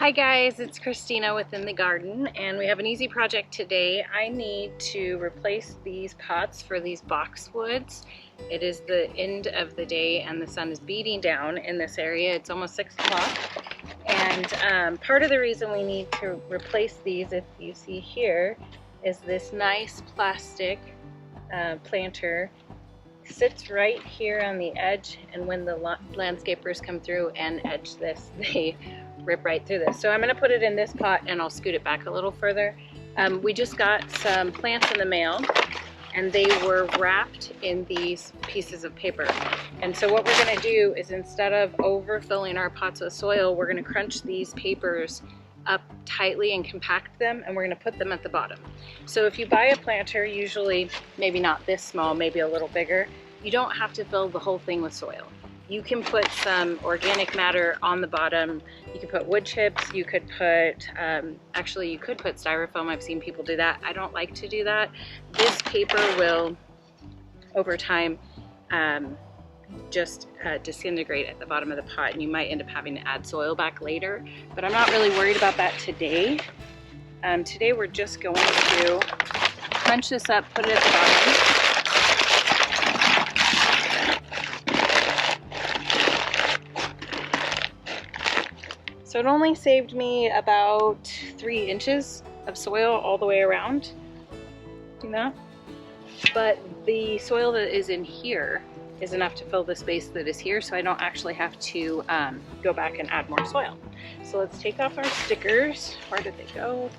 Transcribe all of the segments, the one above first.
Hi guys, it's Christina within the garden, and we have an easy project today. I need to replace these pots for these boxwoods. It is the end of the day and the sun is beating down in this area. It's almost 6 o'clock, and part of the reason we need to replace these, if you see here, is this nice plastic planter sits right here on the edge, and when the landscapers come through and edge this, they rip right through this. So I'm going to put it in this pot and I'll scoot it back a little further. We just got some plants in the mail and they were wrapped in these pieces of paper. And so what we're going to do is, instead of overfilling our pots with soil, we're going to crunch these papers up tightly and compact them, and we're going to put them at the bottom. So if you buy a planter, usually maybe not this small, maybe a little bigger, you don't have to fill the whole thing with soil. You can put some organic matter on the bottom. You can put wood chips. You could put, actually you could put styrofoam. I've seen people do that. I don't like to do that. This paper will, over time, just disintegrate at the bottom of the pot, and you might end up having to add soil back later, but I'm not really worried about that today. Today we're just going to crunch this up, put it at the bottom. So it only saved me about 3 inches of soil all the way around. See that? But the soil that is in here is enough to fill the space that is here, so I don't actually have to go back and add more soil. So let's take off our stickers. Where did they go?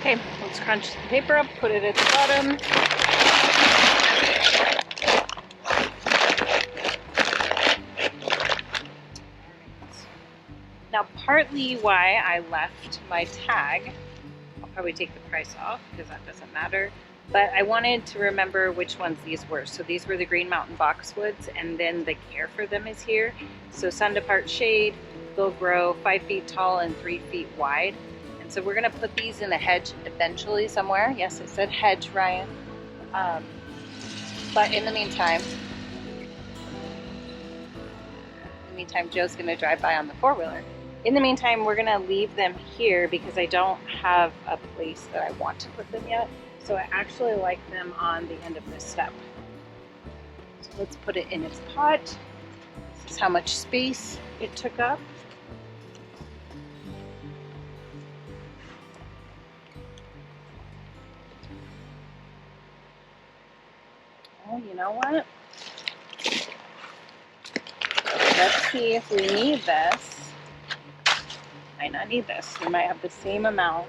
Okay, let's crunch the paper up, put it at the bottom. Now, partly why I left my tag, I'll probably take the price off because that doesn't matter, but I wanted to remember which ones these were. So these were the Green Mountain Boxwoods, and then the care for them is here. So sun to part shade, they'll grow 5 feet tall and 3 feet wide. So we're going to put these in a hedge eventually somewhere. Yes, it said hedge, Ryan. But in the meantime, Joe's going to drive by on the 4-wheeler. In the meantime, we're going to leave them here because I don't have a place that I want to put them yet. So I actually like them on the end of this step. So let's put it in its pot. This is how much space it took up. Oh, you know what? Let's see if we need this. Might not need this. We might have the same amount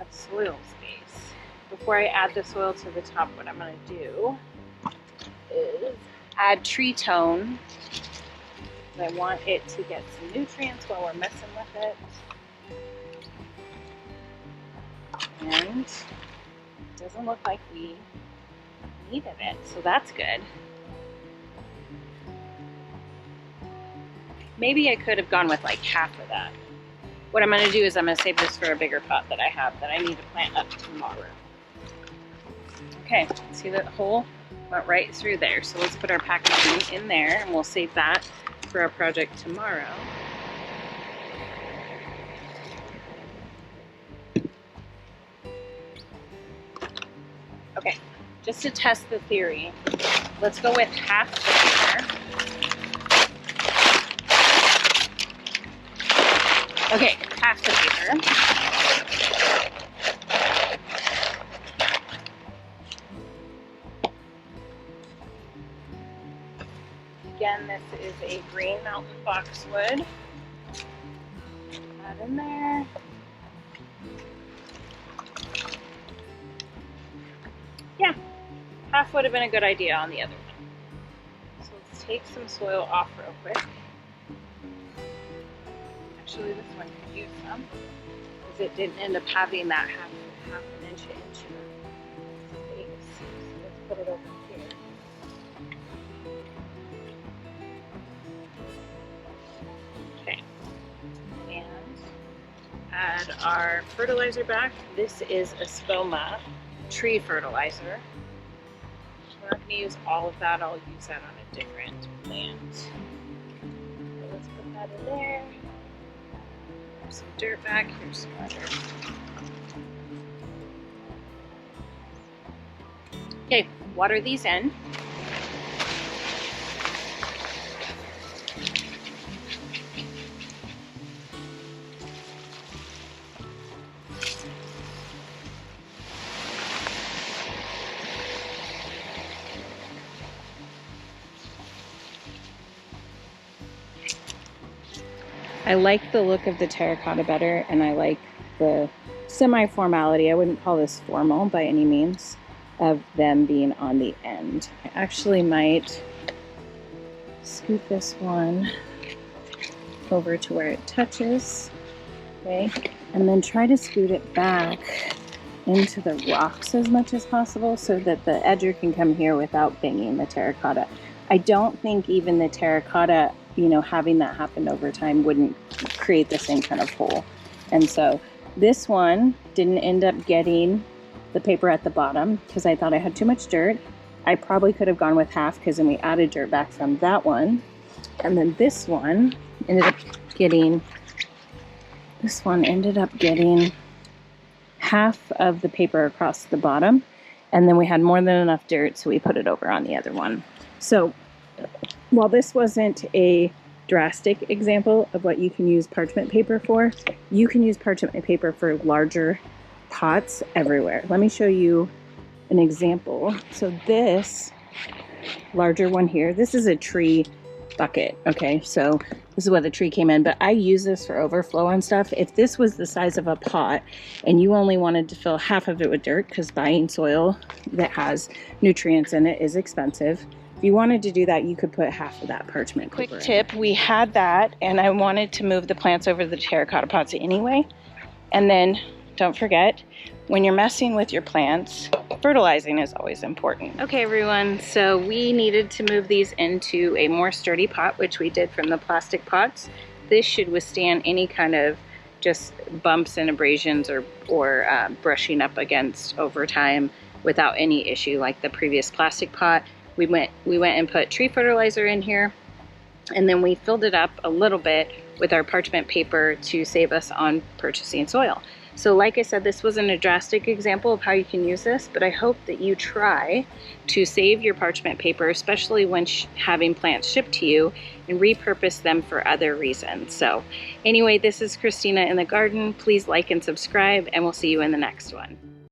of soil space. Before I add the soil to the top, what I'm going to do is add tree tone. I want it to get some nutrients while we're messing with it. And it doesn't look like we needed it, so that's good. Maybe I could have gone with like half of that. What I'm going to do is I'm going to save this for a bigger pot that I have that I need to plant up tomorrow. Okay, see that hole went right through there, so let's put our packaging in there and we'll save that for our project tomorrow. Okay, just to test the theory, let's go with half the paper. Okay, half the paper. Again, this is a Green Mountain Boxwood. Add in there. Yeah, half would have been a good idea on the other one. So let's take some soil off real quick. Actually, this one could use some because it didn't end up having that half an inch space. So let's put it over here. Okay, and add our fertilizer back. This is a Spoma tree fertilizer. We're not going to use all of that. I'll use that on a different plant. So let's put that in there. There's some dirt back. Here's some other. Okay, water these in. I like the look of the terracotta better, and I like the semi-formality, I wouldn't call this formal by any means, of them being on the end. I actually might scoot this one over to where it touches, okay, and then try to scoot it back into the rocks as much as possible so that the edger can come here without banging the terracotta. I don't think even the terracotta, you know, having that happen over time wouldn't create the same kind of hole. And so this one didn't end up getting the paper at the bottom because I thought I had too much dirt. I probably could have gone with half because then we added dirt back from that one. And then this one ended up getting half of the paper across the bottom. And then we had more than enough dirt, so we put it over on the other one. So while this wasn't a drastic example of what you can use parchment paper for, you can use parchment paper for larger pots everywhere. Let me show you an example. So this larger one here, this is a tree bucket, okay? So this is what the tree came in, but I use this for overflow and stuff. If this was the size of a pot and you only wanted to fill half of it with dirt, because buying soil that has nutrients in it is expensive, if you wanted to do that, you could put half of that parchment paper. Quick tip, we had that and I wanted to move the plants over the terracotta pots anyway. And then don't forget, when you're messing with your plants, fertilizing is always important. Okay everyone, so we needed to move these into a more sturdy pot, which we did from the plastic pots. This should withstand any kind of just bumps and abrasions or brushing up against over time without any issue like the previous plastic pot. We went and put tree fertilizer in here, and then we filled it up a little bit with our parchment paper to save us on purchasing soil. So like I said, this wasn't a drastic example of how you can use this, but I hope that you try to save your parchment paper, especially when having plants shipped to you, and repurpose them for other reasons. So anyway, this is Christina in the garden. Please like and subscribe, and we'll see you in the next one.